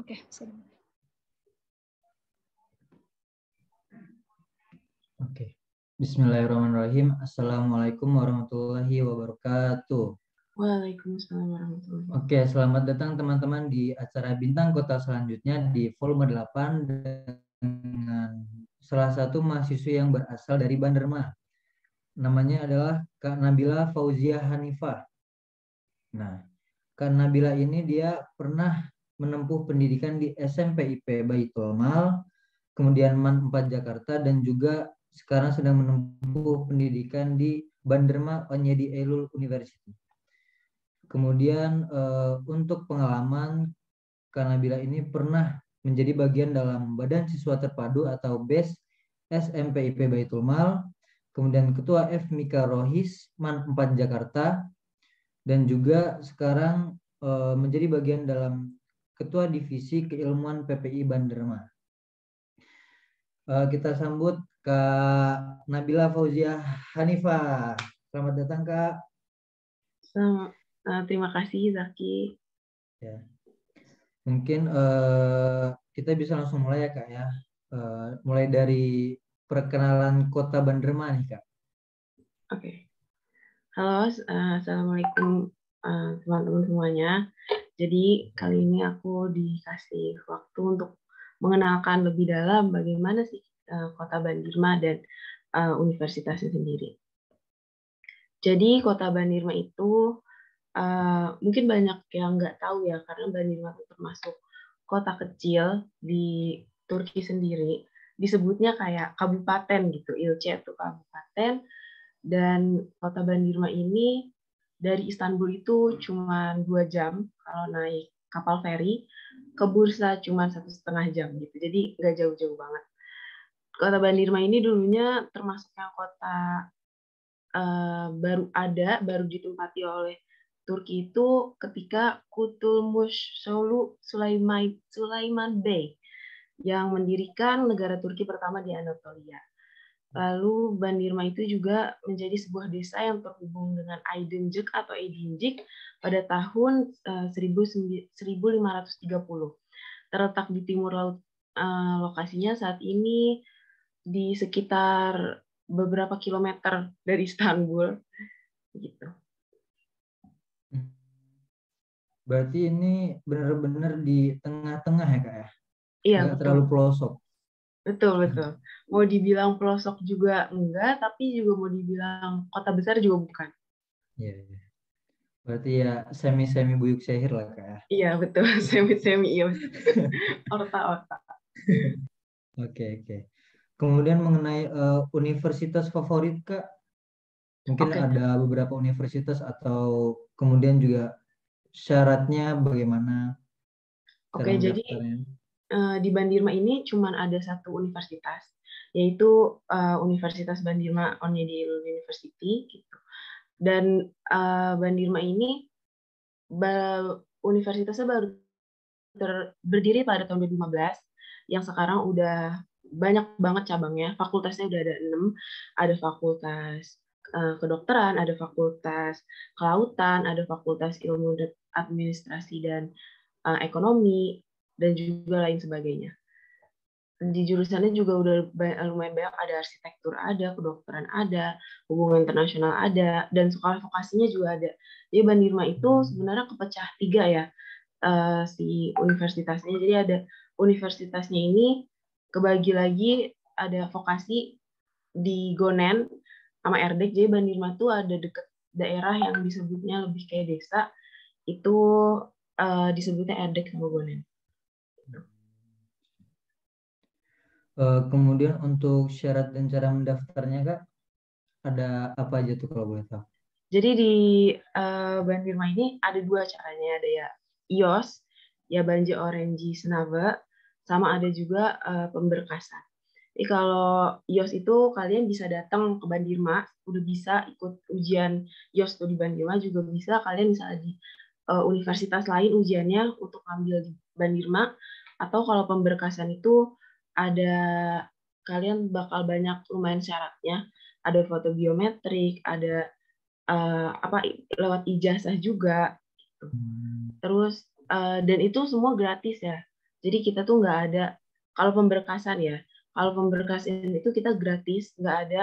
Oke, sudah. Oke. Bismillahirrahmanirrahim. Assalamualaikum warahmatullahi wabarakatuh. Waalaikumsalam warahmatullahi wabarakatuh. Oke, selamat datang teman-teman di acara Bintang Kota selanjutnya di volume 8 dengan salah satu mahasiswi yang berasal dari Banderma. Namanya adalah Kak Nabila Fauzia Hanifah. Nah, Kak Nabila ini dia pernah menempuh pendidikan di SMP IP Baitul Mal, kemudian MAN 4 Jakarta, dan juga sekarang sedang menempuh pendidikan di Banderma Onyedi Elul University. Kemudian untuk pengalaman, Kak Nabila ini pernah menjadi bagian dalam Badan Siswa Terpadu atau BES SMP IP Baitul Mal, kemudian Ketua FMIKA Rohis MAN 4 Jakarta, dan juga sekarang menjadi bagian dalam Ketua Divisi Keilmuan PPI Banderma. Kita sambut Kak Nabila Fauzia Hanifah. Selamat datang, Kak. Terima kasih, Zaki. Ya. Mungkin kita bisa langsung mulai ya, Kak ya. Mulai dari perkenalan Kota Banderma nih, Kak. Oke. Halo, Assalamualaikum teman-teman semuanya. Jadi kali ini aku dikasih waktu untuk mengenalkan lebih dalam bagaimana sih Kota Bandirma dan universitasnya sendiri. Jadi Kota Bandirma itu mungkin banyak yang nggak tahu ya, karena Bandirma itu termasuk kota kecil di Turki sendiri. Disebutnya kayak kabupaten gitu, ilçe itu kabupaten. Dan Kota Bandirma ini dari Istanbul itu cuma 2 jam kalau naik kapal feri, ke Bursa cuma 1,5 jam gitu. Jadi nggak jauh-jauh banget. Kota Bandirma ini dulunya termasuk yang kota baru ditempati oleh Turki itu ketika Kutulmuş Sulaiman Bey yang mendirikan negara Turki pertama di Anatolia. Lalu Bandirma itu juga menjadi sebuah desa yang terhubung dengan Aydıncık atau Edincik pada tahun 1530. Terletak di timur laut, lokasinya saat ini di sekitar beberapa kilometer dari Istanbul, gitu. Berarti ini benar-benar di tengah-tengah ya, Kak ya? Iya, nggak betul. terlalu pelosok. Betul. Mau dibilang pelosok juga enggak, tapi juga mau dibilang kota besar juga bukan. Iya. Berarti ya semi-semi Buyuk Syahir lah, Kak ya? Iya, betul. Semi-semi, iya. Orta-orta. Oke. Kemudian mengenai universitas favorit, Kak, mungkin ada beberapa universitas atau kemudian juga syaratnya bagaimana? Oke, jadi di Bandirma ini cuma ada satu universitas, yaitu Universitas Bandirma Onyedi University gitu. Dan Bandirma ini universitasnya baru berdiri pada tahun 2015, yang sekarang udah banyak banget cabangnya. Fakultasnya udah ada 6, ada fakultas kedokteran, ada fakultas kelautan, ada fakultas ilmu administrasi dan ekonomi, dan juga lain sebagainya. Di jurusannya juga udah lumayan banyak, ada arsitektur ada, kedokteran ada, hubungan internasional ada, dan sekolah vokasinya juga ada. Jadi Bandirma itu sebenarnya kepecah 3 ya, si universitasnya. Jadi ada universitasnya ini kebagi lagi, ada vokasi di Gonen sama Erdek. Jadi Bandirma itu ada deket daerah yang disebutnya lebih kayak desa, itu disebutnya Erdek sama Gonen. Kemudian untuk syarat dan cara mendaftarnya, Kak, ada apa aja tuh kalau boleh tahu? Jadi di Bandirma ini ada 2 caranya, ada ya IOS, ya Banji Orange Senava, sama ada juga pemberkasan. Jadi kalau IOS itu kalian bisa datang ke Bandirma, udah bisa ikut ujian IOS tuh di Bandirma, juga bisa kalian misalnya di universitas lain ujiannya untuk ambil di Bandirma, atau kalau pemberkasan itu ada, kalian bakal banyak lumayan syaratnya, ada foto biometrik, ada lewat ijazah juga gitu. Terus dan itu semua gratis ya. Jadi kita tuh nggak ada, kalau pemberkasan ya, kalau pemberkasan itu kita gratis, nggak ada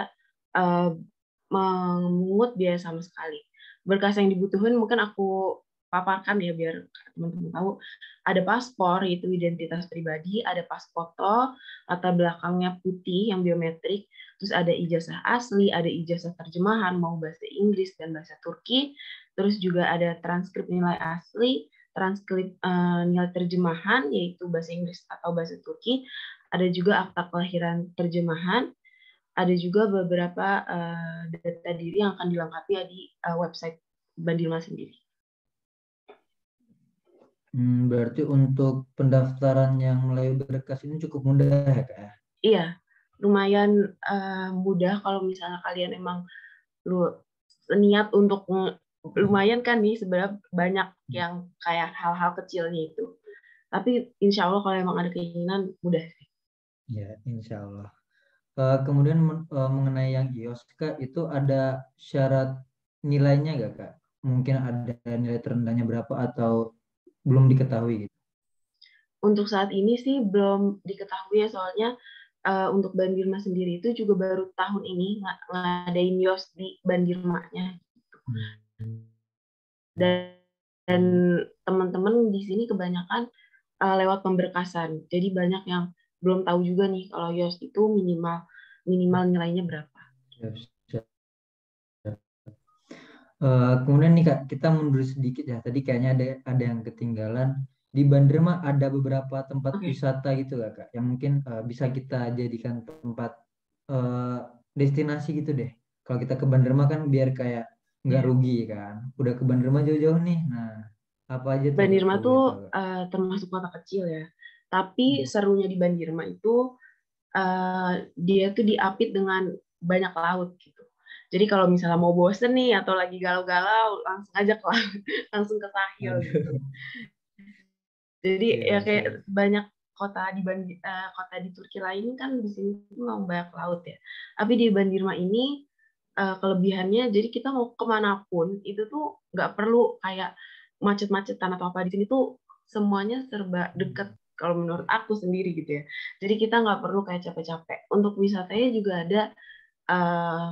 memungut biaya sama sekali. Berkas yang dibutuhin mungkin aku paparkan ya biar teman-teman tahu. Ada paspor, yaitu identitas pribadi, ada pas foto, latar belakangnya putih yang biometrik, terus ada ijazah asli, ada ijazah terjemahan mau bahasa Inggris dan bahasa Turki, terus juga ada transkrip nilai asli, transkrip nilai terjemahan yaitu bahasa Inggris atau bahasa Turki, ada juga akta kelahiran terjemahan, ada juga beberapa data diri yang akan dilengkapi di website Bandirma sendiri. Berarti untuk pendaftaran yang melalui berkas ini cukup mudah ya Kak? Iya, lumayan mudah kalau misalnya kalian emang niat untuk lumayan kan nih sebenarnya banyak yang kayak hal-hal kecilnya itu. Tapi insya Allah kalau emang ada keinginan mudah. Ya, insya Allah. Kemudian mengenai yang iOS Kak, itu ada syarat nilainya nggak Kak? Mungkin ada nilai terendahnya berapa atau belum diketahui gitu? Untuk saat ini sih belum diketahui ya, soalnya untuk Bandirma sendiri itu juga baru tahun ini ngadain YOS di Bandirmanya. Dan teman-teman di sini kebanyakan lewat pemberkasan. Jadi banyak yang belum tahu juga nih kalau YOS itu minimal nilainya berapa. Kemudian nih Kak, kita mundur sedikit ya. Tadi kayaknya ada yang ketinggalan. Di Banderma ada beberapa tempat wisata gitu Kak, yang mungkin bisa kita jadikan tempat destinasi gitu deh. Kalau kita ke Banderma kan biar kayak nggak rugi kan. Udah ke Banderma jauh-jauh nih. Nah, apa aja tuh Kak Bandirma kalau boleh tahu tuh Kak? termasuk kota kecil ya. Tapi serunya di Bandirma itu dia tuh diapit dengan banyak laut gitu. Jadi kalau misalnya mau bosen nih atau lagi galau-galau, langsung aja ke laut, langsung ke sahil gitu. Jadi ya kayak banyak kota kota di Turki lain kan di sini tuh memang banyak laut ya. Tapi di Bandirma ini kelebihannya, jadi kita mau kemanapun itu tuh nggak perlu kayak macet-macetan atau apa. Di sini tuh semuanya serba deket kalau menurut aku sendiri gitu ya. Jadi kita nggak perlu kayak capek-capek. Untuk wisatanya juga ada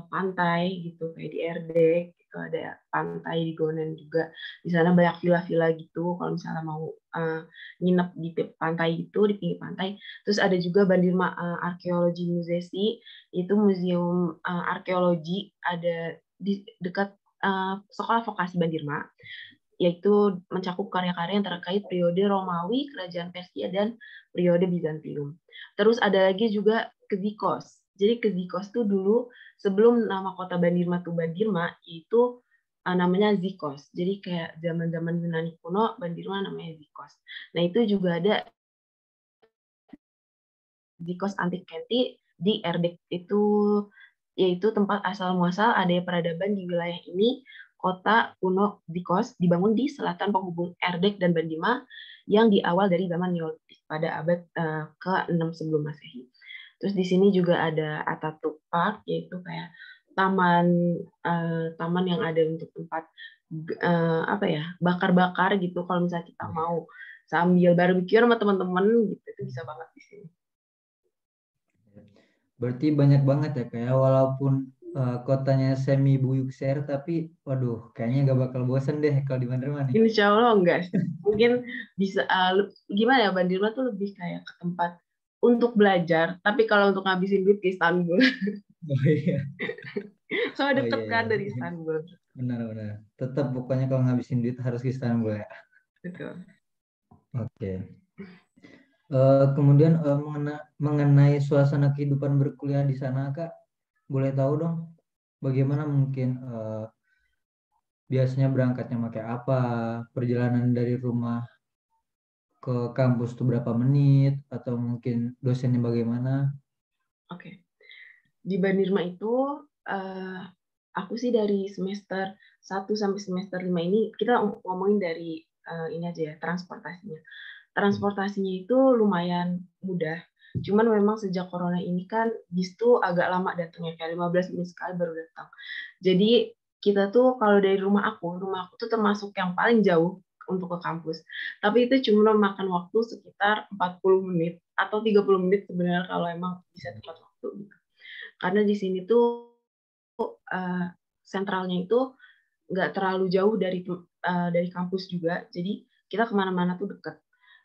pantai gitu kayak di Erdek gitu, ada pantai di Gonen juga. Di sana banyak villa-villa gitu kalau misalnya mau nginep di pantai itu, di pinggir pantai. Terus ada juga Bandirma Arkeologi Musesi, itu museum arkeologi ada di dekat sekolah vokasi Bandirma, yaitu mencakup karya-karya yang terkait periode Romawi, Kerajaan Persia, dan periode Bizantium. Terus ada lagi juga Kezikos. Jadi Kezikos itu dulu sebelum nama kota Bandirma itu Bandirma, itu namanya Zikos. Jadi kayak zaman-zaman Yunani kuno, Bandirma namanya Zikos. Nah itu juga ada Zikos Antiquity di Erdek, itu yaitu tempat asal muasal adanya peradaban di wilayah ini. Kota kuno Zikos dibangun di selatan penghubung Erdek dan Bandirma yang diawal dari zaman Neolitik pada abad ke-6 sebelum Masehi. Terus di sini juga ada Ataturk Park, yaitu kayak taman yang ada untuk tempat apa ya, bakar-bakar gitu kalau misalnya kita mau sambil barbecue sama teman-teman gitu, itu bisa banget di sini. Berarti banyak banget ya kayak walaupun kotanya semi buyuk ser tapi waduh kayaknya gak bakal bosen deh kalau di Banderma nih. Insya Allah enggak sih. Mungkin bisa gimana ya, Bandirma tuh lebih kayak ke tempat untuk belajar, tapi kalau untuk ngabisin duit ke Istanbul. Oh iya. Soalnya Oh iya, deket iya. kan dari Istanbul. Benar-benar. Tetap pokoknya kalau ngabisin duit harus ke Istanbul ya. Betul. Oke. Kemudian mengenai suasana kehidupan berkuliah di sana Kak, boleh tahu dong bagaimana mungkin biasanya berangkatnya pakai apa, perjalanan dari rumah ke kampus itu berapa menit, atau mungkin dosennya bagaimana? Oke. Di Bandirma itu aku sih dari semester 1 sampai semester 5 ini, kita ngomongin dari ini aja ya, transportasinya. Transportasinya itu lumayan mudah. Cuman memang sejak corona ini kan bis tuh agak lama datangnya, kayak 15 menit sekali baru datang. Jadi kita tuh kalau dari rumah aku tuh termasuk yang paling jauh untuk ke kampus. Tapi itu cuma makan waktu sekitar 40 menit atau 30 menit sebenarnya kalau emang bisa tepat waktu gitu. Karena di sini tuh sentralnya itu nggak terlalu jauh dari kampus juga, jadi kita kemana-mana tuh deket.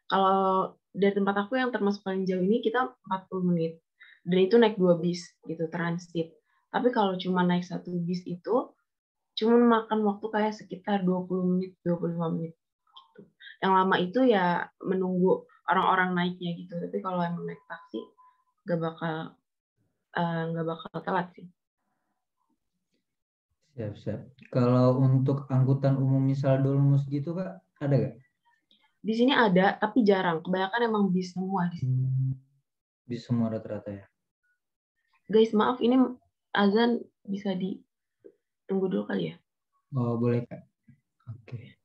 Kalau dari tempat aku yang termasuk paling jauh ini kita 40 menit, dan itu naik 2 bis gitu, transit. Tapi kalau cuma naik 1 bis itu, cuma makan waktu kayak sekitar 20 menit, 25 menit gitu. Yang lama itu ya menunggu orang-orang naiknya gitu, tapi kalau emang naik taksi nggak bakal telat sih. Siap. Kalau untuk angkutan umum misal Dolmus gitu Kak, ada nggak? Di sini ada, tapi jarang. Kebanyakan emang bis semua di sini. Bis semua rata-rata ya. Guys, maaf ini azan bisa ditunggu dulu kali ya? Oh, boleh Kak. Oke.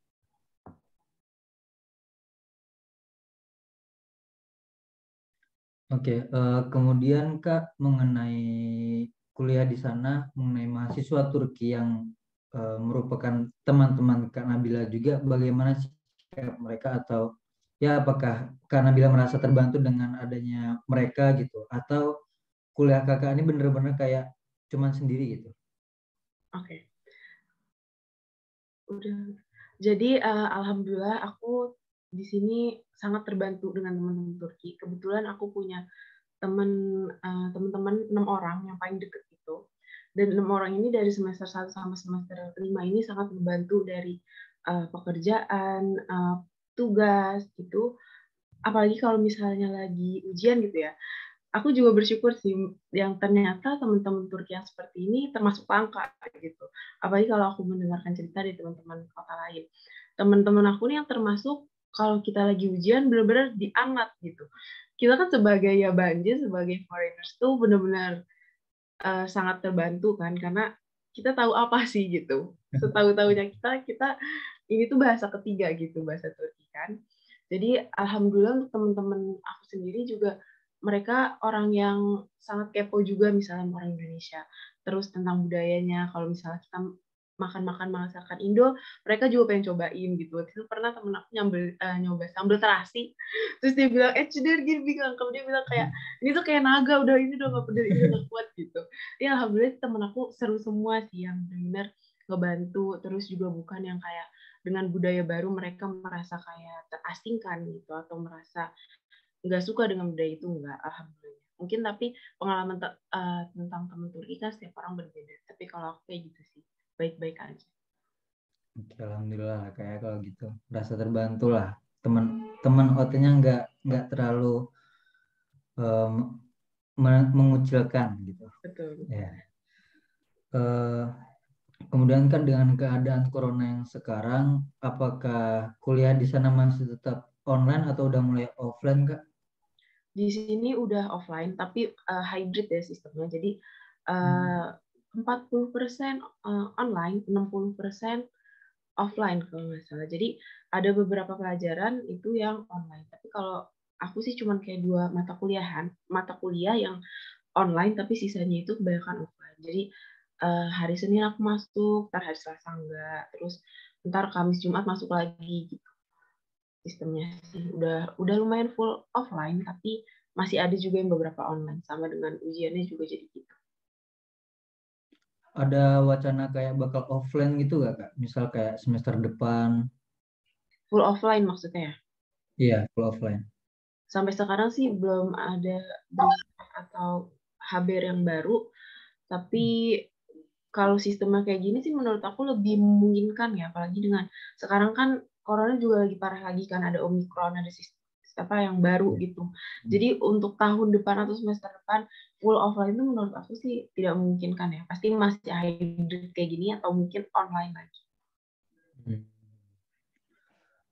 Oke, kemudian Kak mengenai kuliah di sana, mengenai mahasiswa Turki yang merupakan teman-teman Kak Nabila juga, bagaimana sikap mereka atau ya apakah Kak Nabila merasa terbantu dengan adanya mereka gitu, atau kuliah kakak ini bener-bener kayak cuman sendiri gitu? Oke. Udah. Jadi alhamdulillah aku di sini sangat terbantu dengan teman-teman Turki. Kebetulan aku punya teman-teman 6 orang yang paling deket itu. Dan 6 orang ini dari semester 1 sampai semester 5 ini sangat membantu dari pekerjaan, tugas gitu. Apalagi kalau misalnya lagi ujian gitu ya. Aku juga bersyukur sih yang ternyata teman-teman Turki yang seperti ini termasuk langka gitu. Apalagi kalau aku mendengarkan cerita dari teman-teman kota lain. Teman-teman aku nih yang termasuk kalau kita lagi ujian benar-benar diangat gitu. Kita kan sebagai ya banjir, sebagai foreigners tuh benar-benar sangat terbantu kan karena kita tahu apa sih gitu. Setahu-tahunya kita ini tuh bahasa ketiga gitu, bahasa Turki kan. Jadi alhamdulillah untuk teman-teman aku sendiri juga mereka orang yang sangat kepo juga misalnya orang Indonesia. Terus tentang budayanya, kalau misalnya kita makan-makan masakan Indo, mereka juga pengen cobain gitu. Waktu itu pernah temen aku nyoba sambal terasi, terus dia bilang, Ceder gini bilang, dia bilang kayak, ini tuh kayak naga, ini udah gak pedes, ini udah gak kuat gitu. Ya alhamdulillah temen aku seru semua sih yang benar ngebantu, terus juga bukan yang kayak dengan budaya baru mereka merasa kayak terasingkan gitu atau merasa nggak suka dengan budaya itu, enggak, alhamdulillah. Mungkin tapi pengalaman tentang teman Turki kan setiap orang berbeda. Tapi kalau aku kayak gitu sih, baik-baik aja. Oke, alhamdulillah kayak kalau gitu merasa terbantu lah, teman-teman OT-nya nggak terlalu um, mengucilkan gitu Betul. ya. Eh, Kemudian kan dengan keadaan corona yang sekarang, apakah kuliah di sana masih tetap online atau udah mulai offline Kak? Di sini udah offline, tapi hybrid ya sistemnya. Jadi 40% online, 60% offline kalau nggak salah. Jadi ada beberapa pelajaran itu yang online. Tapi kalau aku sih cuma kayak 2 mata kuliah yang online, tapi sisanya itu kebanyakan offline. Jadi hari Senin aku masuk, ntar hari Selasa enggak, terus ntar Kamis Jumat masuk lagi gitu sistemnya sih. Udah lumayan full offline, tapi masih ada juga yang beberapa online, sama dengan ujiannya juga jadi gitu. Ada wacana kayak bakal offline gitu gak Kak? Misal kayak semester depan? Full offline maksudnya ya? Iya, full offline. Sampai sekarang sih belum ada berita atau kabar yang baru, tapi kalau sistemnya kayak gini sih menurut aku lebih memungkinkan ya, apalagi dengan sekarang kan corona juga lagi parah lagi kan, ada Omicron, ada apa yang baru gitu. Jadi untuk tahun depan atau semester depan full offline itu menurut aku sih tidak memungkinkan ya. Pasti masih hybrid kayak gini atau mungkin online lagi.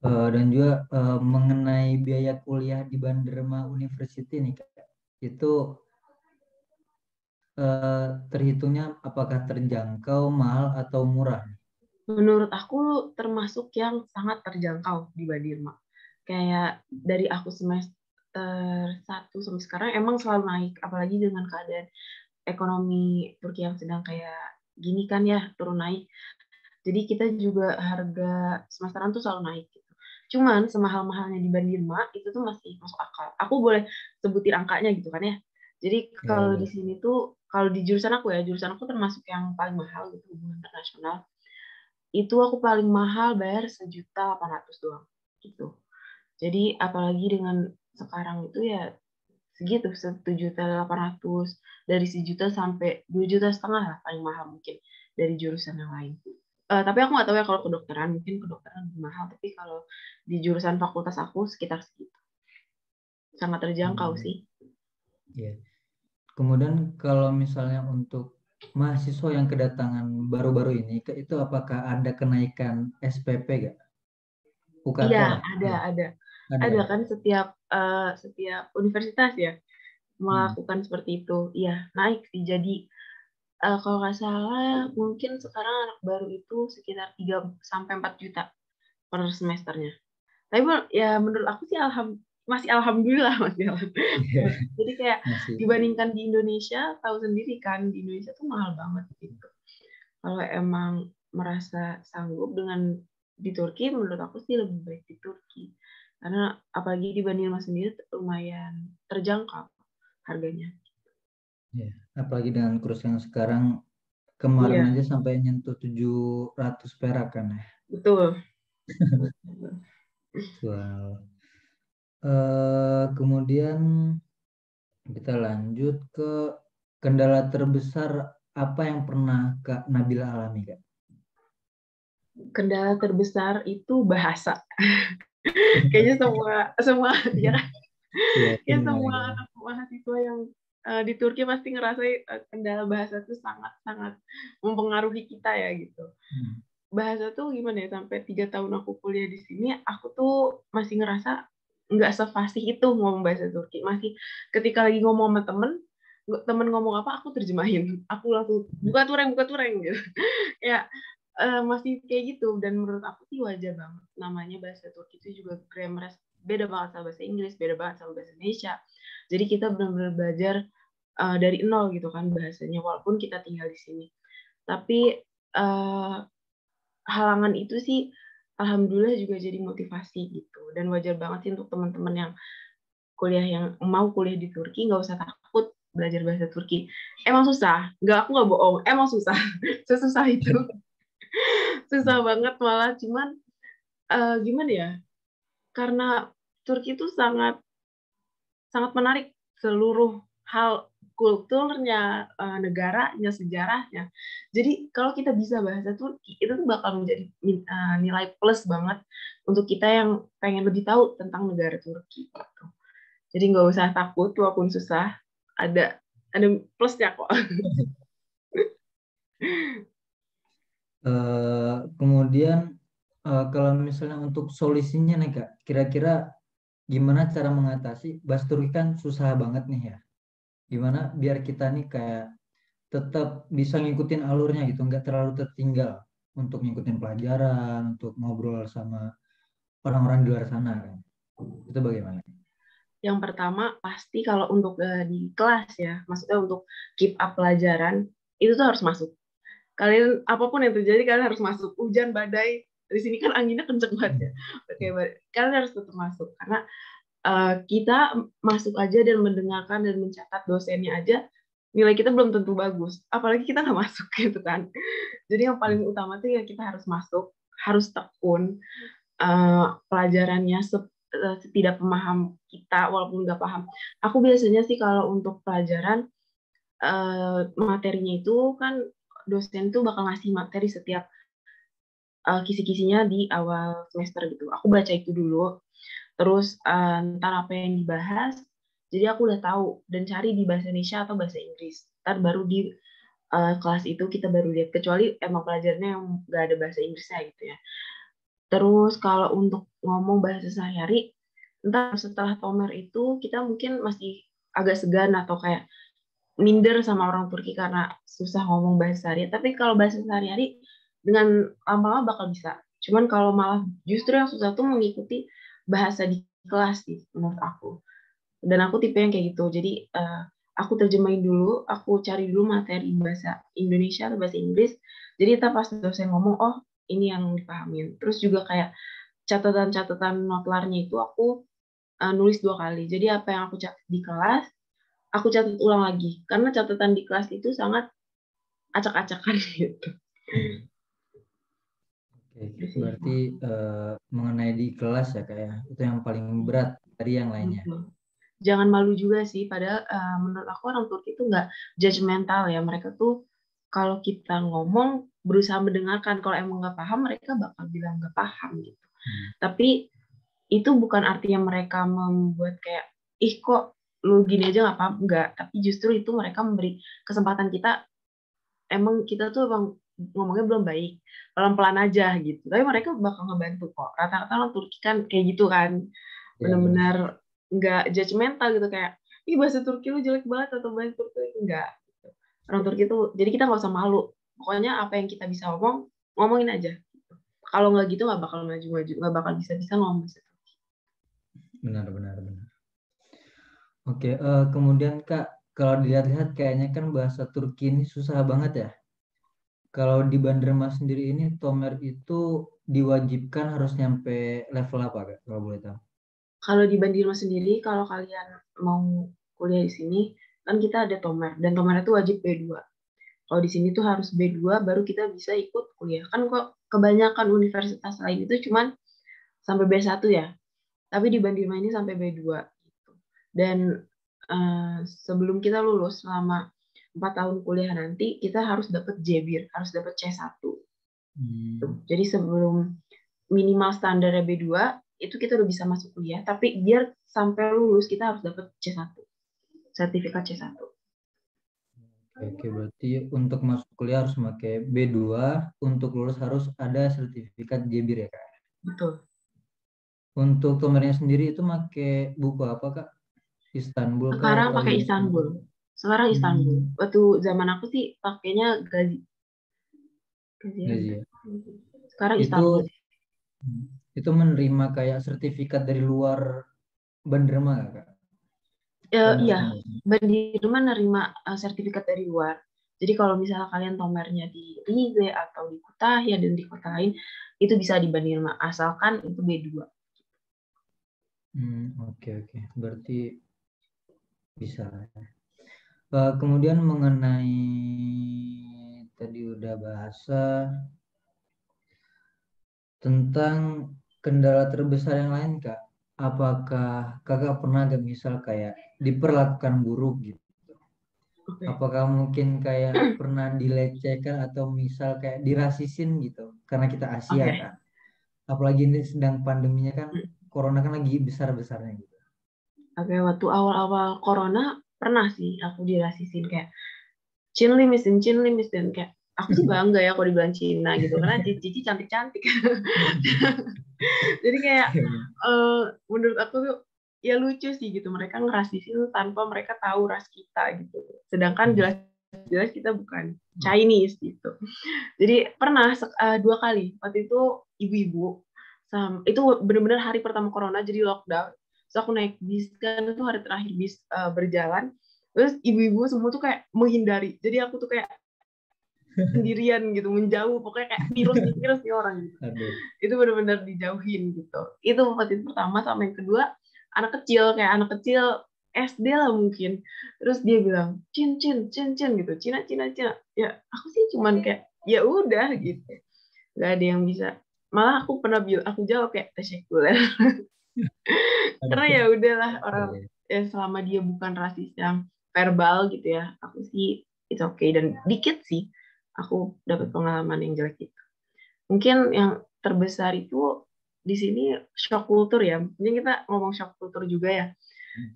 Dan juga mengenai biaya kuliah di Banderma University nih Kak, itu terhitungnya apakah terjangkau, mahal atau murah? Menurut aku termasuk yang sangat terjangkau di Badirma. Kayak dari aku semester 1 sampai sekarang emang selalu naik, apalagi dengan keadaan ekonomi Turki yang sedang kayak gini kan ya, turun naik. Jadi kita juga harga semesteran tuh selalu naik gitu. Cuman semahal-mahalnya di Bandirma itu tuh masih masuk akal. Aku boleh sebutin angkanya gitu kan ya. Jadi Ya, kalau di boleh. sini tuh, kalau di jurusan aku ya, jurusan aku termasuk yang paling mahal gitu, hubungan internasional. Itu aku paling mahal bayar 1.800.000 doang gitu. Jadi apalagi dengan sekarang itu ya segitu, 1.800.000, dari 1 juta sampai 2,5 juta lah paling mahal mungkin dari jurusan yang lain. Tapi aku nggak tahu ya kalau kedokteran, mungkin kedokteran lebih mahal, tapi kalau di jurusan fakultas aku sekitar segitu. Sangat terjangkau Hmm, sih. ya. Kemudian kalau misalnya untuk mahasiswa yang kedatangan baru-baru ini, itu apakah ada kenaikan SPP gak? UKT Iya, lah. ada, Ya, ada. ada Ada ya. kan setiap universitas ya Hmm. melakukan seperti itu. Iya, naik sih. Jadi kalau nggak salah mungkin sekarang anak baru itu sekitar 3 sampai 4 juta per semesternya. Tapi ya menurut aku sih masih alhamdulillah masih Iya, alhamdulillah. Jadi kayak masih. dibandingkan di Indonesia, tahu sendiri kan di Indonesia tuh mahal banget gitu. Kalau emang merasa sanggup dengan di Turki, menurut aku sih lebih baik di Turki. Karena apalagi di Bandirma sendiri lumayan terjangkau harganya. Ya. Apalagi dengan kurs yang sekarang, kemarin Iya, aja sampai nyentuh 700 perak kan ya. betul. Wow. Kemudian kita lanjut ke kendala terbesar apa yang pernah Kak Nabila alami, Kak? Kendala terbesar itu bahasa. Kayaknya semua semua ya kan? Iya, Ya semua semua ya. anak mahasiswa yang di Turki pasti ngerasain kendala bahasa itu sangat-sangat mempengaruhi kita ya gitu. Hmm. Bahasa tuh gimana ya, sampai 3 tahun aku kuliah di sini, aku tuh masih ngerasa nggak sefasih itu ngomong bahasa Turki. Masih ketika lagi ngomong sama temen ngomong apa aku terjemahin, aku langsung buka tureng gitu. Ya masih kayak gitu, dan menurut aku sih wajar banget. Namanya bahasa Turki itu juga grammar beda banget sama bahasa Inggris, beda banget sama bahasa Indonesia. Jadi kita benar-benar belajar dari nol gitu kan bahasanya, walaupun kita tinggal di sini. Tapi halangan itu sih alhamdulillah juga jadi motivasi gitu, dan wajar banget sih untuk teman-teman yang mau kuliah di Turki, nggak usah takut belajar bahasa Turki. Emang susah, aku nggak bohong, emang susah. Sesusah itu, susah banget malah. Cuman gimana ya, karena Turki itu sangat sangat menarik, seluruh hal, kulturnya, negaranya, sejarahnya. Jadi kalau kita bisa bahasa Turki, itu tuh bakal menjadi nilai plus banget untuk kita yang pengen lebih tahu tentang negara Turki. Gitu. Jadi nggak usah takut walaupun susah, ada plusnya kok. Kemudian kalau misalnya untuk solusinya nih Kak, kira-kira gimana cara mengatasi bahasa Turki kan susah banget nih ya. Gimana biar kita nih kayak tetap bisa ngikutin alurnya gitu, nggak terlalu tertinggal untuk ngikutin pelajaran, untuk ngobrol sama orang-orang di luar sana kan. Itu bagaimana? Yang pertama pasti kalau untuk di kelas ya, maksudnya untuk keep up pelajaran, itu tuh harus masuk. Kalian apapun yang terjadi kalian harus masuk. Hujan, badai, di sini kan anginnya kenceng banget ya. Oke, kalian harus tetap masuk karena kita masuk aja dan mendengarkan dan mencatat dosennya aja, nilai kita belum tentu bagus. Apalagi kita nggak masuk gitu kan. Jadi yang paling utama tuh ya kita harus masuk, harus tekun pelajarannya setidak pemaham kita walaupun nggak paham. Aku biasanya sih kalau untuk pelajaran materinya itu kan dosen tuh bakal ngasih materi setiap kisi-kisinya di awal semester gitu. Aku baca itu dulu, terus ntar apa yang dibahas, jadi aku udah tahu dan cari di bahasa Indonesia atau bahasa Inggris. Ntar baru di kelas itu kita baru lihat, kecuali emang pelajarannya yang nggak ada bahasa Inggrisnya gitu ya. Terus kalau untuk ngomong bahasa sehari-hari, entah setelah Tomer itu kita mungkin masih agak segan atau kayak minder sama orang Turki karena susah ngomong bahasa sehari. Tapi kalau bahasa sehari-hari dengan lama-lama bakal bisa. Cuman kalau malah justru yang susah tuh mengikuti bahasa di kelas sih menurut aku. Dan aku tipe yang kayak gitu. Jadi aku terjemahin dulu, aku cari dulu materi bahasa Indonesia atau bahasa Inggris. Jadi pas dosen ngomong, oh ini yang dipahamin. Terus juga kayak catatan notlarnya itu aku nulis 2 kali. Jadi apa yang aku catat di kelas, aku catat ulang lagi. Karena catatan di kelas itu sangat acak-acakan gitu. Oke, berarti mengenai di kelas ya kayak itu yang paling berat dari yang lainnya. Betul. Jangan malu juga sih, padahal menurut aku orang Turki itu nggak judgmental ya. Mereka tuh kalau kita ngomong berusaha mendengarkan, kalau emang nggak paham mereka bakal bilang nggak paham gitu. Tapi itu bukan artinya mereka membuat kayak ih kok lu gini aja nggak paham, nggak. Tapi justru itu mereka memberi kesempatan kita, emang kita tuh emang ngomongnya belum baik, pelan-pelan aja gitu. Tapi mereka bakal ngebantu kok. Rata-rata orang Turki kan kayak gitu kan, Ya, benar. benar-benar nggak judgmental gitu kayak ih bahasa Turki lu jelek banget atau bahasa Turki lu enggak. Orang Turki tuh jadi kita nggak usah malu. Pokoknya apa yang kita bisa ngomongin aja. Kalau nggak gitu nggak bakal maju-maju, nggak bakal bisa-bisa ngomong bahasa Turki. Benar, benar, benar. Oke, kemudian Kak, kalau dilihat-lihat kayaknya kan bahasa Turki ini susah banget ya. Kalau di Banderma sendiri ini Tomer itu diwajibkan harus nyampe level apa Kak, kalau boleh tahu? Kalau di Bandirma sendiri, kalau kalian mau kuliah di sini, kan kita ada Tomer, dan Tomer itu wajib B2. Kalau di sini tuh harus B2 baru kita bisa ikut kuliah. Kan kok kebanyakan universitas lain itu cuman sampai B1 ya. Tapi di Bandirma ini sampai B2 gitu. Dan sebelum kita lulus selama 4 tahun kuliah nanti, kita harus dapat JBIR, harus dapat C1. Jadi sebelum minimal standarnya B2, itu kita udah bisa masuk kuliah, tapi biar sampai lulus kita harus dapat C1, sertifikat C1. Oke, berarti untuk masuk kuliah harus pakai B2, untuk lulus harus ada sertifikat JBIR ya Kak. Betul. Untuk Tomernya sendiri itu pakai buku apa Kak? Istanbul kah Sekarang atau pakai Istanbul. Sekarang Istanbul. Hmm, Waktu zaman aku sih pakainya Gazi. Gazi Gaziantep. ya. Sekarang Itu Istanbul. itu menerima kayak sertifikat dari luar Banderma nggak Kak? Iya, Tomer-tomer. Bandirma nerima sertifikat dari luar. Jadi kalau misalnya kalian tomernya di Rize atau di Kutahya dan di kota lain, itu bisa di Bandirma, asalkan itu B2. Oke, oke. Berarti bisa. Kemudian mengenai tadi udah bahasa tentang kendala terbesar yang lain Kak. Apakah Kakak pernah gak misal kayak diperlakukan buruk gitu? Oke. Apakah mungkin kayak pernah dilecehkan atau misal kayak dirasisin gitu? Karena kita Asia Oke. kan. Apalagi ini sedang pandeminya kan, corona kan lagi besar-besarnya gitu. Oke, waktu awal-awal corona pernah sih aku dirasisin kayak Chin Limistin kayak aku sih bangga ya kalau dibilang Cina gitu karena Cici cantik-cantik. Jadi kayak menurut aku tuh ya lucu sih gitu mereka ngerasisin tanpa mereka tahu ras kita gitu. Sedangkan jelas-jelas kita bukan Chinese gitu. Jadi pernah 2 kali. Waktu itu ibu-ibu itu benar-benar hari pertama corona jadi lockdown. Terus aku naik bis kan itu hari terakhir bis berjalan. Terus ibu-ibu semua tuh kayak menghindari. Jadi aku tuh kayak sendirian gitu, menjauh. Pokoknya kayak virus nih orang gitu. Aduh. Itu benar-benar dijauhin gitu. Itu waktu pertama sama yang kedua anak kecil kayak anak kecil SD lah mungkin. Terus dia bilang cin gitu, Cina. Ya aku sih cuman kayak ya udah gitu. Gak ada yang bisa. Malah aku pernah bilang aku jawab kayak tersekuler. Karena ya Aduh. udahlah orang Oke. ya selama dia bukan rasis yang verbal gitu ya, aku sih it's okay dan dikit sih aku dapat pengalaman yang jelek itu. Mungkin yang terbesar itu di sini shock kultur ya. Mungkin kita ngomong shock kultur juga ya.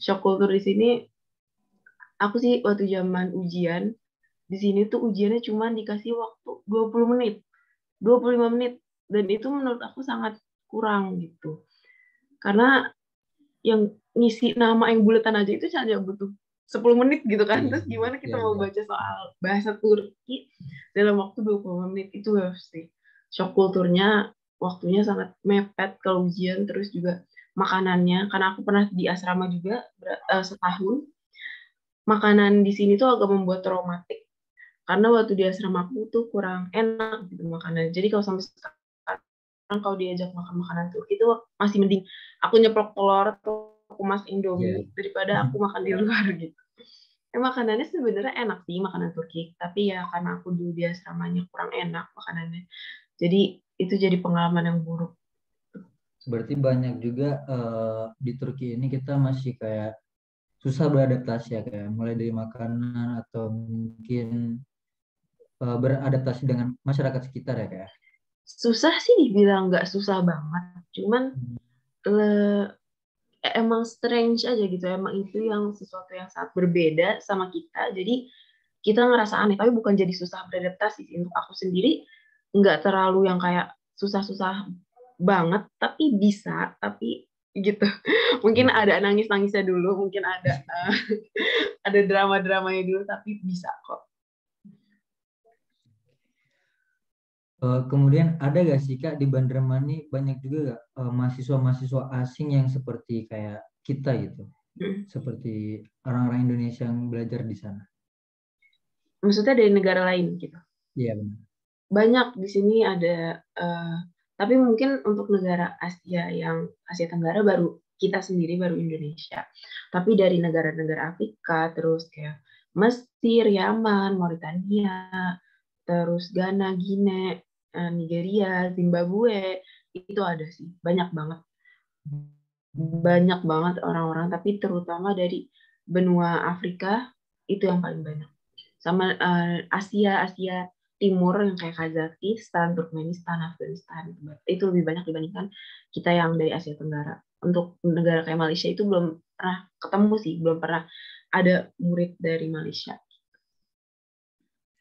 Shock kultur di sini aku sih waktu zaman ujian di sini tuh ujiannya cuma dikasih waktu 20 menit, 25 menit dan itu menurut aku sangat kurang gitu. Karena yang ngisi nama yang buletan aja itu hanya butuh 10 menit gitu kan. Iya, Terus gimana kita iya, mau iya. baca soal bahasa Turki dalam waktu 20 menit itu pasti shock kulturnya waktunya sangat mepet kalau ujian terus juga makanannya karena aku pernah di asrama juga setahun makanan di sini tuh agak membuat traumatik karena waktu di asrama aku tuh kurang enak gitu makanan jadi kalau sampai sekarang kalau diajak makan makanan Turki itu masih mending aku nyeplok telur atau aku masak Indomie daripada aku makan di luar gitu. Makanannya sebenarnya enak sih makanan Turki, tapi ya karena aku dulu di asramanya kurang enak makanannya. Jadi itu jadi pengalaman yang buruk. Berarti banyak juga di Turki ini kita masih kayak susah beradaptasi ya, kayak mulai dari makanan atau mungkin beradaptasi dengan masyarakat sekitar ya kayak. Susah sih dibilang nggak susah banget, cuman emang strange aja gitu, emang itu yang sesuatu yang sangat berbeda sama kita, jadi kita ngerasa aneh, tapi bukan jadi susah beradaptasi sih. Untuk aku sendiri nggak terlalu yang kayak susah-susah banget, tapi bisa, tapi gitu. Mungkin Iya. ada nangis-nangisnya dulu, mungkin ada ada drama-dramanya dulu, tapi bisa kok. Kemudian ada gak sih Kak di Banjarmasin banyak juga gak mahasiswa-mahasiswa asing yang seperti kayak kita gitu, seperti orang-orang Indonesia yang belajar di sana? Maksudnya dari negara lain gitu. Iya benar. Banyak di sini ada, tapi mungkin untuk negara Asia yang Asia Tenggara baru kita sendiri, baru Indonesia. Tapi dari negara-negara Afrika, terus kayak Mesir, Yaman, Mauritania, terus Ghana, Guinea, Nigeria, Zimbabwe, itu ada sih, banyak banget. Banyak banget orang-orang, tapi terutama dari benua Afrika, itu yang paling banyak. Sama Asia Timur yang kayak Kazakhstan, Turkmenistan, Afghanistan, itu lebih banyak dibandingkan kita yang dari Asia Tenggara. Untuk negara kayak Malaysia itu belum pernah ketemu sih, belum pernah ada murid dari Malaysia.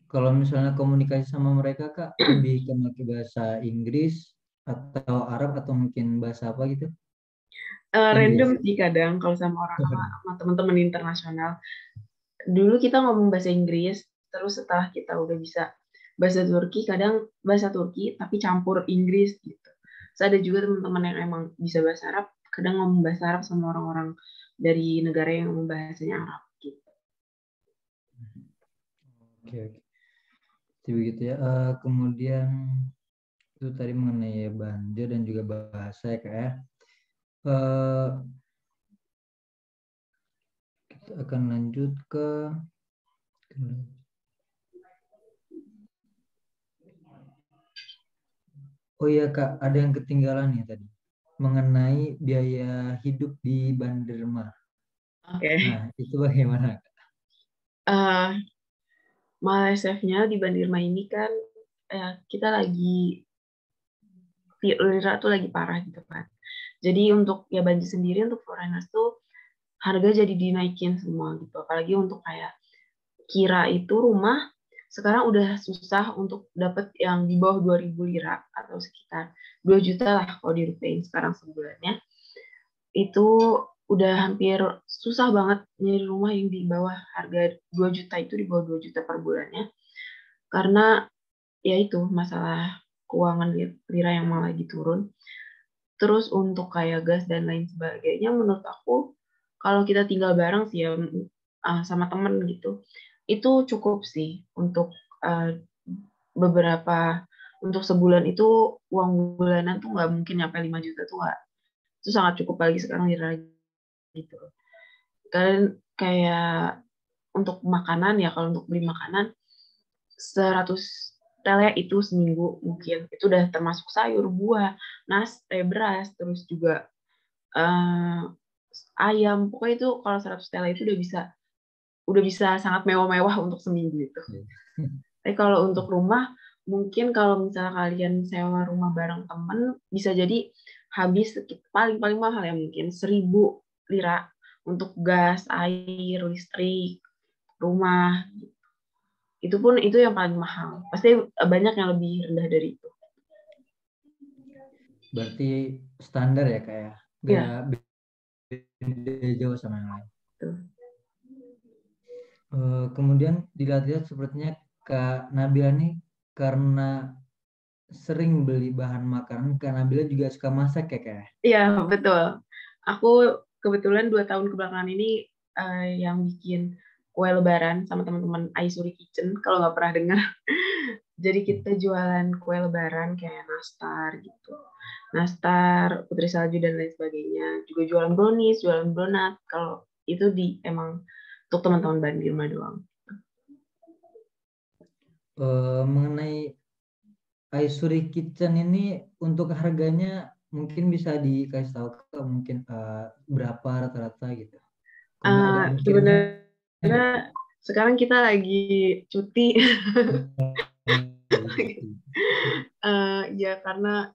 Kalau misalnya komunikasi sama mereka Kak, lebih ke pakai bahasa Inggris atau Arab atau mungkin bahasa apa gitu? Random Inggris. sih kadang kalau sama orang, sama teman-teman internasional. Dulu kita ngomong bahasa Inggris, terus setelah kita udah bisa bahasa Turki, kadang bahasa Turki tapi campur Inggris gitu. Terus ada juga teman-teman yang emang bisa bahasa Arab, kadang ngomong bahasa Arab sama orang-orang dari negara yang ngomong bahasanya Arab gitu. Oke, oke. Jadi begitu ya. Kemudian itu tadi mengenai Banjar dan juga bahasa ya Kak ya. Eh, kita akan lanjut ke oh iya Kak, ada yang ketinggalan nih tadi mengenai biaya hidup di Banderma. Oke. Nah, itu bagaimana? Uh, Malaysia-nya di Bandirma ini kan kita lagi lira tuh lagi parah gitu kan. Jadi untuk ya Banjar sendiri untuk foreigners tuh harga jadi dinaikin semua gitu. Apalagi untuk kayak kira itu rumah sekarang udah susah untuk dapat yang di bawah 2.000 lira atau sekitar 2 juta lah kalau dirupiahin sekarang sebulannya. Itu udah hampir susah banget nyari rumah yang di bawah harga 2 juta, itu di bawah 2 juta per bulannya. Karena ya itu masalah keuangan lira yang malah lagi turun. Terus untuk kayak gas dan lain sebagainya, menurut aku kalau kita tinggal bareng sih ya sama temen gitu, itu cukup sih untuk beberapa, untuk sebulan itu uang bulanan tuh nggak mungkin nyampe 5 juta tuh nggak, itu sangat cukup lagi sekarang gitu. Kan kayak untuk makanan ya, kalau untuk beli makanan 100 tele itu seminggu mungkin itu udah termasuk sayur, buah, beras, terus juga ayam, pokoknya itu kalau 100 tele itu udah bisa sangat mewah-mewah untuk seminggu itu. Tapi kalau untuk rumah, mungkin kalau misalnya kalian sewa rumah bareng temen, bisa jadi habis paling mahal ya mungkin 1.000 lira untuk gas, air, listrik, rumah. Itu pun itu yang paling mahal. Pasti banyak yang lebih rendah dari itu. Berarti standar ya Kak ya? Gak Ya, beda jauh sama yang lain. tuh. Kemudian dilihat-lihat sepertinya Kak Nabila nih karena sering beli bahan makanan, Kak Nabila juga suka masak ya Kak ya? Iya, betul. Aku kebetulan 2 tahun kebelakangan ini yang bikin kue lebaran sama teman-teman Aisuri Kitchen, kalau nggak pernah dengar. Jadi kita jualan kue lebaran kayak nastar gitu. Nastar, putri salju dan lain sebagainya. Juga jualan brownies, jualan donat. Kalau itu emang untuk teman-teman Bandirma doang. Mengenai Aisuri Kitchen ini untuk harganya mungkin bisa dikasih tahu ke mungkin berapa rata-rata gitu. Kemudian ada ongkirnya gitu. Sebenarnya sekarang kita lagi cuti. Ya karena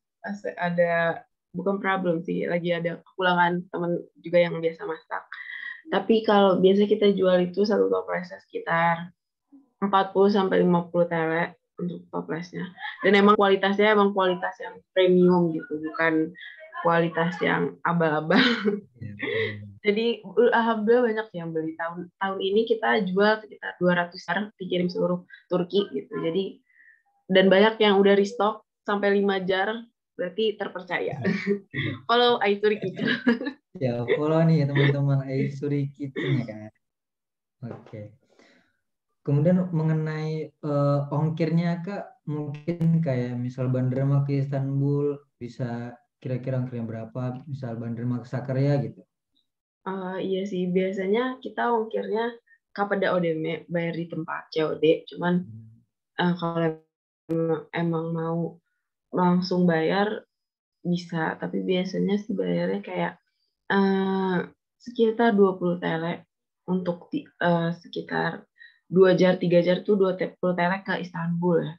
ada bukan problem sih, lagi ada kekurangan teman juga yang biasa masak. Tapi kalau biasa kita jual itu satu toplesnya sekitar 40-50 tele untuk toplesnya. Dan emang kualitasnya emang kualitas yang premium gitu, bukan kualitas yang abal-abal. Ya, Jadi alhamdulillah banyak yang beli. Tahun ini kita jual sekitar 200 jar dikirim seluruh Turki gitu. Jadi dan banyak yang udah restock sampai 5 jar, berarti terpercaya. Follow Aisuri Kitchen. ya follow nih ya teman-teman Aisuri Kitchen ya kan. Oke. Kemudian mengenai ongkirnya Kak, mungkin kayak misal Bandarma ke Istanbul bisa kira-kira ongkirnya berapa, misal Bandarma ke Sakarya gitu. Iya sih, biasanya kita ongkirnya kapada ODM, bayar di tempat COD. Cuman kalau emang mau langsung bayar bisa, tapi biasanya sih bayarnya kayak uh, sekitar 20 tele untuk sekitar 2 jar 3 jar tuh 20 tele ke Istanbul ya.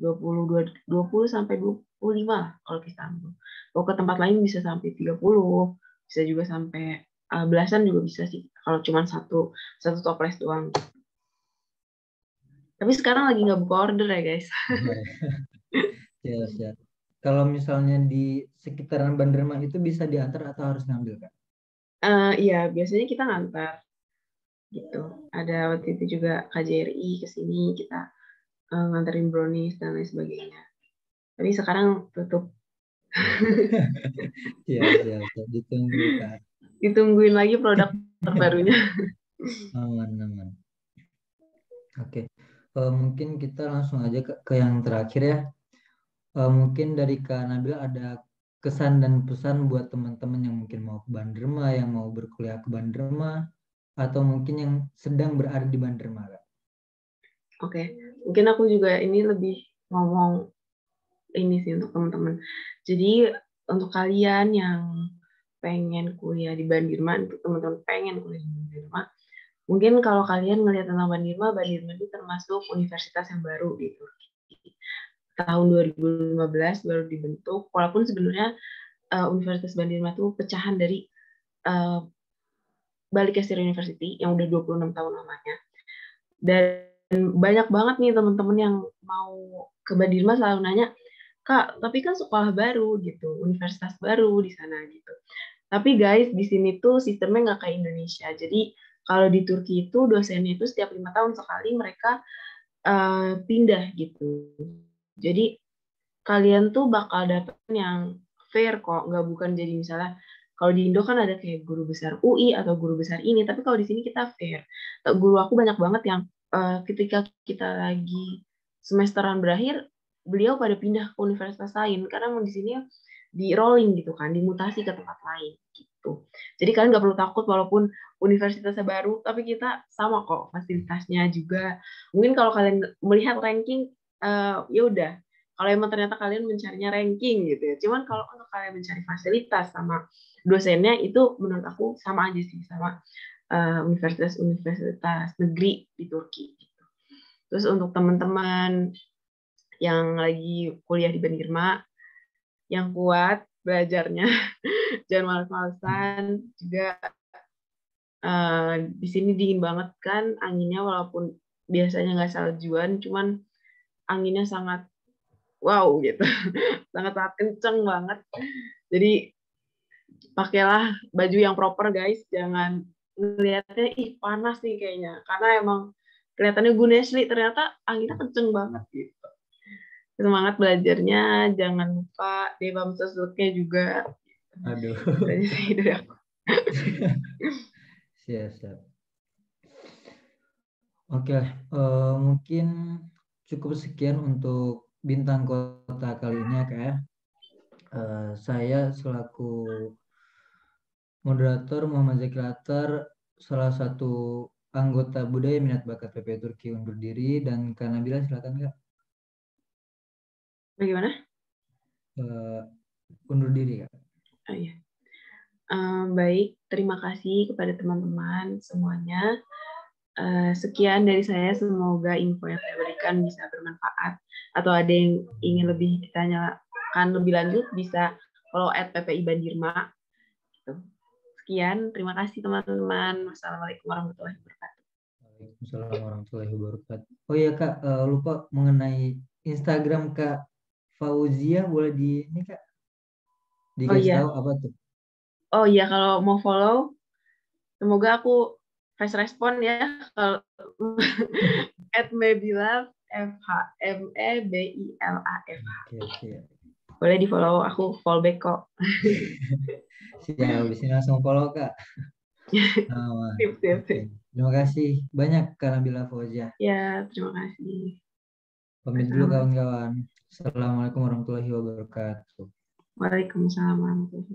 20 sampai 25 lah kalau ke Istanbul. Kalau ke tempat lain bisa sampai 30, bisa juga sampai belasan juga bisa sih kalau cuma satu toples doang. Tapi sekarang lagi nggak buka order ya guys. Ya. Kalau misalnya di sekitaran Bandarma itu bisa diantar atau harus ngambil Kak? Iya, biasanya kita ngantar gitu. Ada waktu itu juga KJRI ke sini kita nganterin brownies dan lain sebagainya. Tapi sekarang tutup. Siap. Ditunggu Kak. Ditungguin lagi produk terbarunya. Aman. Oke. Mungkin kita langsung aja ke yang terakhir ya. Mungkin dari Kak Nabila ada kesan dan pesan buat teman-teman yang mungkin mau ke Banderma, yang mau berkuliah ke Banderma, atau mungkin yang sedang berada di Banderma, Kak. Oke, mungkin aku juga ini lebih ngomong ini sih untuk teman-teman. Jadi untuk kalian yang pengen kuliah di Bandirma, untuk teman-teman pengen kuliah di Bandirma, mungkin kalau kalian melihat tentang Bandirma ini termasuk universitas yang baru di Turki. Tahun 2015 baru dibentuk, walaupun sebenarnya Universitas Bandirma itu pecahan dari uh, Balikesir University yang udah 26 tahun lamanya. Dan banyak banget nih teman-teman yang mau ke Bandirma selalu nanya, Kak, tapi kan sekolah baru gitu, universitas baru di sana gitu. Tapi guys, di sini tuh sistemnya nggak kayak Indonesia. Jadi kalau di Turki itu dosennya itu setiap 5 tahun sekali mereka pindah gitu. Jadi kalian tuh bakal dapet yang fair kok, nggak bukan jadi misalnya kalau di Indo kan ada kayak guru besar UI atau guru besar ini, tapi kalau di sini kita fair. Guru aku banyak banget yang ketika kita lagi semesteran berakhir, beliau pada pindah ke universitas lain karena mau di sini di rolling gitu kan, dimutasi ke tempat lain gitu. Jadi kalian nggak perlu takut walaupun universitasnya baru, tapi kita sama kok fasilitasnya juga. Mungkin kalau kalian melihat ranking, ya udah kalau emang ternyata kalian mencarinya ranking gitu ya. Cuman kalau untuk kalian mencari fasilitas sama dosennya itu menurut aku sama aja sih sama universitas-universitas negeri di Turki. Gitu. Terus untuk teman-teman yang lagi kuliah di Bandirma, yang kuat belajarnya, jangan males-malesan. Juga di sini dingin banget kan anginnya, walaupun biasanya nggak saljuan, cuman anginnya sangat wow gitu. Sangat-sangat kenceng banget. Jadi pakailah baju yang proper guys, jangan ngelihatnya ih panas nih kayaknya, karena emang kelihatannya Gunesli ternyata anginnya kenceng banget gitu. Semangat belajarnya, jangan lupa Devam Sesuknya juga. Aduh. Itu sih dari aku. Siap. Oke, mungkin cukup sekian untuk Bintang Kota kali ini ya Kak ya. Saya selaku moderator Muhammad Zaki Latar, salah satu anggota budaya minat bakat PP Turki undur diri, dan Kak Nabila silakan Kak. Bagaimana? Undur diri Kak. Oh, iya. Baik, terima kasih kepada teman-teman semuanya. Sekian dari saya, semoga info yang saya berikan bisa bermanfaat, atau ada yang ingin lebih ditanyakan lebih lanjut bisa follow @PPI Bandirma. Sekian, terima kasih teman-teman. Wassalamualaikum warahmatullahi wabarakatuh. Waalaikumsalam warahmatullahi wabarakatuh. Oh iya Kak, lupa mengenai Instagram Kak Fauzia, boleh ini Kak dikasih tahu apa tuh? Oh iya, kalau mau follow, semoga aku fast respon ya. Kalau @mebilaf FHMEBILAF. Oke. Boleh di follow, aku follow back kok. Siap, di sini langsung follow Kak. Sip. Terima kasih banyak Kak Nabila Fauzia. Ya, terima kasih. Pamit dulu kawan-kawan. Assalamualaikum warahmatullahi wabarakatuh. Waalaikumsalam warahmatullahi wabarakatuh.